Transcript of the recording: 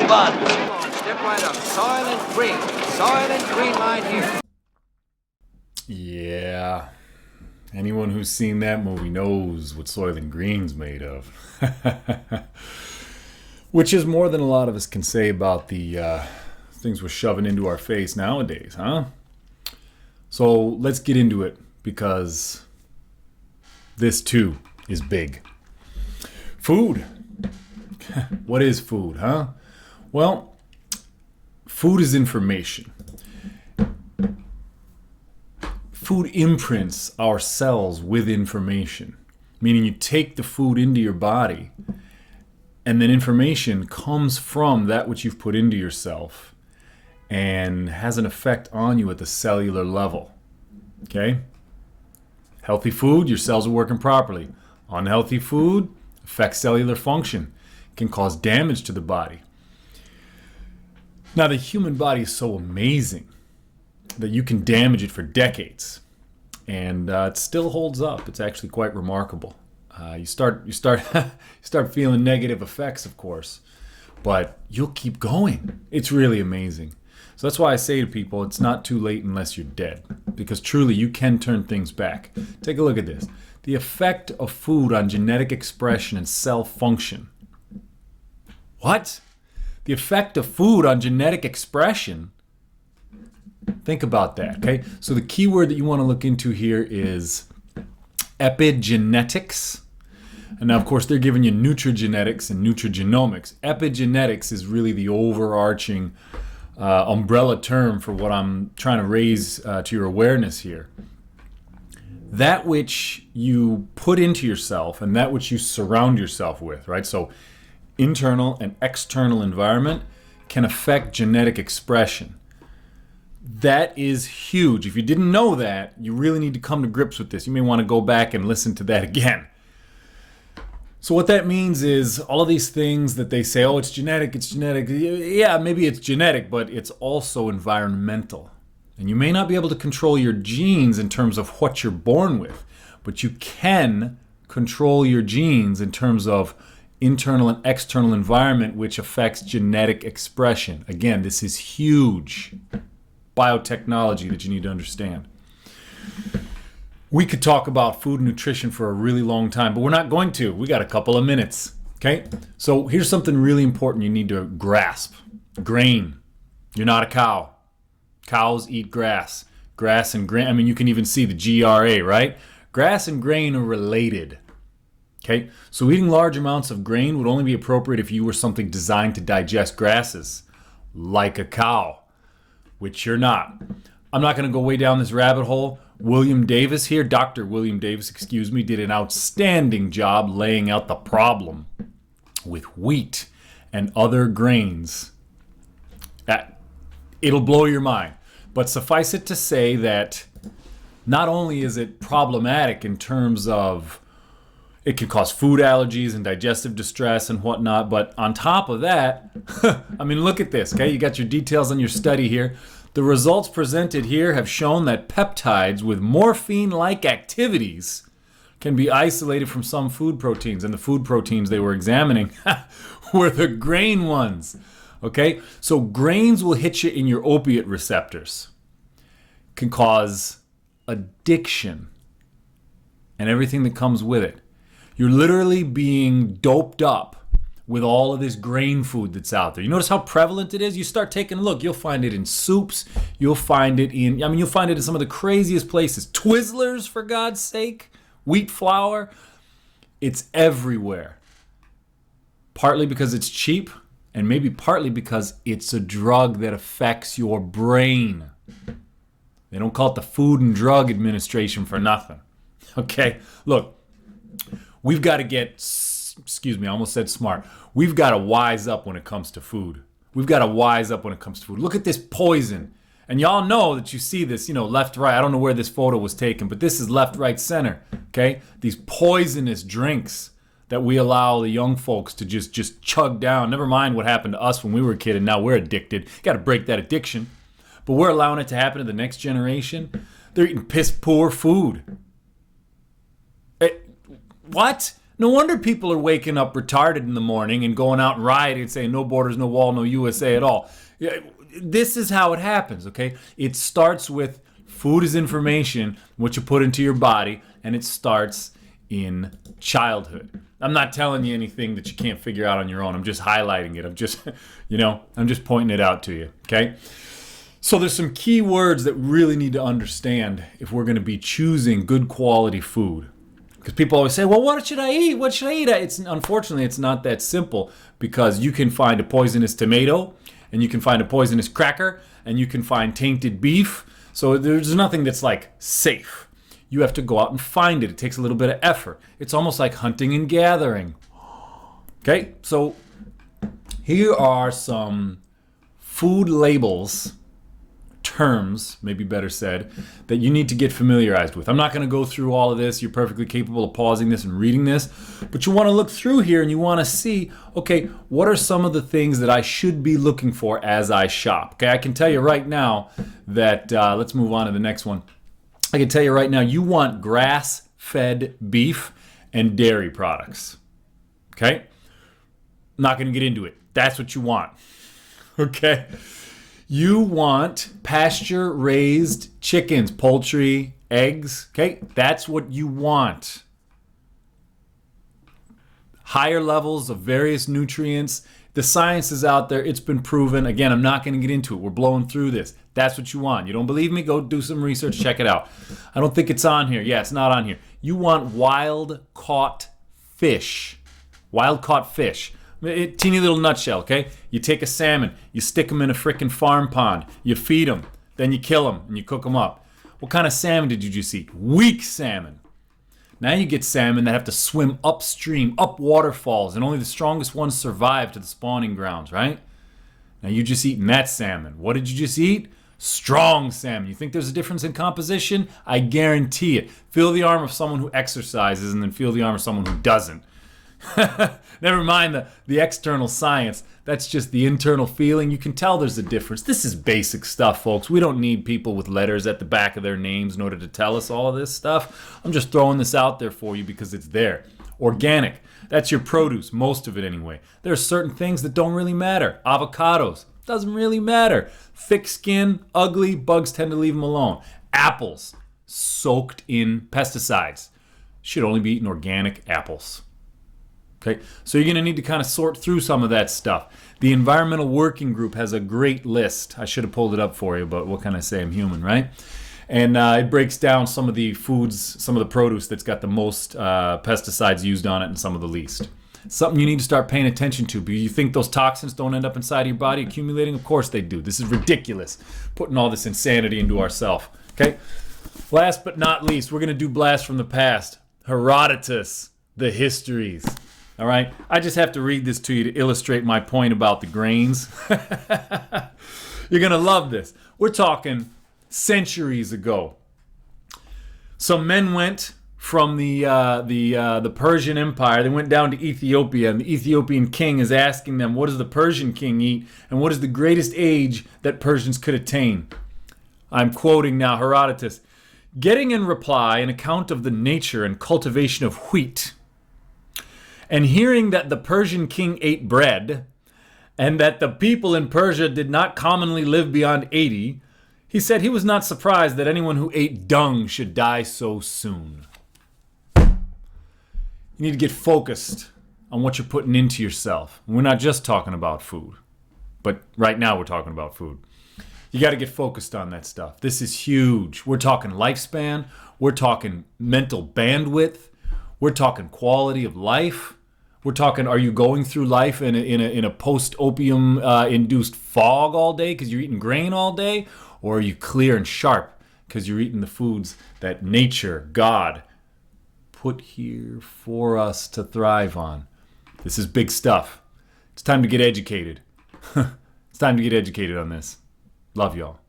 buds. Come on, step right up. Soylent Green. Soylent Green line here. Yeah. Anyone who's seen that movie knows what Soylent Green's made of. Which is more than a lot of us can say about the things we're shoving into our face nowadays, huh? So let's get into it, because this too is big. Food. What is food, huh? Well, food is information. Food imprints our cells with information, meaning you take the food into your body, and then information comes from that which you've put into yourself and has an effect on you at the cellular level. Okay? Healthy food, your cells are working properly. Unhealthy food affects cellular function, can cause damage to the body. Now, the human body is so amazing that you can damage it for decades, and it still holds up. It's actually quite remarkable. You start feeling negative effects, of course, but you'll keep going. It's really amazing. So that's why I say to people, it's not too late unless you're dead, because truly you can turn things back. Take a look at this. The effect of food on genetic expression and cell function. What? The effect of food on genetic expression? Think about that, okay? So the key word that you want to look into here is epigenetics. And now, of course, they're giving you nutrigenetics and nutrigenomics. Epigenetics is really the overarching umbrella term for what I'm trying to raise to your awareness here. That which you put into yourself and that which you surround yourself with, right? So internal and external environment can affect genetic expression. That is huge. If you didn't know that, you really need to come to grips with this. You may want to go back and listen to that again. So what that means is all of these things that they say, oh, it's genetic, it's genetic. Yeah, maybe it's genetic, but it's also environmental. And you may not be able to control your genes in terms of what you're born with, but you can control your genes in terms of internal and external environment, which affects genetic expression. Again, this is huge biotechnology that you need to understand. We could talk about food and nutrition for a really long time, but we're not going to. We got a couple of minutes, okay? So here's something really important you need to grasp. Grain. You're not a cow. Cows eat grass. Grass and grain, I mean, you can even see the GRA, right? Grass and grain are related, okay? So eating large amounts of grain would only be appropriate if you were something designed to digest grasses, like a cow, which you're not. I'm not going to go way down this rabbit hole. William Davis here, Dr. William Davis, did an outstanding job laying out the problem with wheat and other grains. It'll blow your mind. But suffice it to say that not only is it problematic in terms of it can cause food allergies and digestive distress and whatnot, but on top of that, I mean, look at this, okay? You got your details on your study here. The results presented here have shown that peptides with morphine-like activities can be isolated from some food proteins, and the food proteins they were examining were the grain ones. Okay, so grains will hit you in your opiate receptors, can cause addiction and everything that comes with it. You're literally being doped up with all of this grain food that's out there. You notice how prevalent it is? You start taking a look, you'll find it in soups, you'll find it you'll find it in some of the craziest places. Twizzlers, for God's sake, wheat flour, it's everywhere. Partly because it's cheap, and maybe partly because it's a drug that affects your brain. They don't call it the Food and Drug Administration for nothing. Okay, look, we've got to get, excuse me, I almost said smart. We've got to wise up when it comes to food. We've got to wise up when it comes to food. Look at this poison. And y'all know that you see this, left, right. I don't know where this photo was taken, but this is left, right, center, okay? These poisonous drinks that we allow the young folks to just chug down. Never mind what happened to us when we were a kid and now we're addicted. Got to break that addiction. But we're allowing it to happen to the next generation. They're eating piss poor food. What? No wonder people are waking up retarded in the morning and going out and rioting and saying no borders, no wall, no USA at all. This is how it happens, okay? It starts with food is information, what you put into your body, and it starts in childhood. I'm not telling you anything that you can't figure out on your own. I'm just highlighting it. I'm just pointing it out to you, okay? So there's some key words that we really need to understand if we're going to be choosing good quality food. Because people always say, well, what should I eat? What should I eat? Unfortunately, it's not that simple, because you can find a poisonous tomato, and you can find a poisonous cracker, and you can find tainted beef. So there's nothing that's like safe. You have to go out and find it. It takes a little bit of effort. It's almost like hunting and gathering. Okay, so here are some food labels, terms, maybe better said, that you need to get familiarized with. I'm not going to go through all of this. You're perfectly capable of pausing this and reading this, but you want to look through here and you want to see, okay, what are some of the things that I should be looking for as I shop? Okay, I can tell you right now that, let's move on to the next one. I can tell you right now, you want grass-fed beef and dairy products. Okay? I'm not going to get into it. That's what you want. Okay? You want pasture-raised chickens, poultry, eggs. Okay? That's what you want. Higher levels of various nutrients. The science is out there. It's been proven. Again, I'm not going to get into it. We're blowing through this. That's what you want. You don't believe me? Go do some research. Check it out. I don't think it's on here. Yeah, it's not on here. You want wild-caught fish. Wild-caught fish. Teeny little nutshell, okay? You take a salmon. You stick them in a frickin' farm pond. You feed them. Then you kill them and you cook them up. What kind of salmon did you just eat? Weak salmon. Now you get salmon that have to swim upstream, up waterfalls, and only the strongest ones survive to the spawning grounds, right? Now you just eaten that salmon. What did you just eat? Strong salmon. You think there's a difference in composition? I guarantee it. Feel the arm of someone who exercises and then feel the arm of someone who doesn't. Never mind the external science. That's just the internal feeling. You can tell there's a difference. This is basic stuff, folks. We don't need people with letters at the back of their names in order to tell us all of this stuff. I'm just throwing this out there for you because it's there. Organic. That's your produce, most of it anyway. There are certain things that don't really matter. Avocados. Doesn't really matter. Thick skin, ugly, bugs tend to leave them alone. Apples. Soaked in pesticides. Should only be eaten organic apples. Okay, so you're going to need to kind of sort through some of that stuff. The Environmental Working Group has a great list. I should have pulled it up for you, but what can I say? I'm human, right? And it breaks down some of the foods, some of the produce that's got the most pesticides used on it and some of the least. Something you need to start paying attention to. Because you think those toxins don't end up inside of your body accumulating? Of course they do. This is ridiculous, putting all this insanity into ourselves. Okay, last but not least, we're going to do Blast from the Past. Herodotus, the histories. All right, I just have to read this to you to illustrate my point about the grains. You're going to love this. We're talking centuries ago. Some men went from the Persian Empire. They went down to Ethiopia, and the Ethiopian king is asking them, what does the Persian king eat, and what is the greatest age that Persians could attain? I'm quoting now Herodotus. Getting in reply an account of the nature and cultivation of wheat, and hearing that the Persian king ate bread, and that the people in Persia did not commonly live beyond 80, he said he was not surprised that anyone who ate dung should die so soon. You need to get focused on what you're putting into yourself. We're not just talking about food, but right now we're talking about food. You got to get focused on that stuff. This is huge. We're talking lifespan. We're talking mental bandwidth. We're talking quality of life. We're talking, are you going through life in a post-opium induced fog all day because you're eating grain all day? Or are you clear and sharp because you're eating the foods that nature, God, put here for us to thrive on? This is big stuff. It's time to get educated. It's time to get educated on this. Love y'all.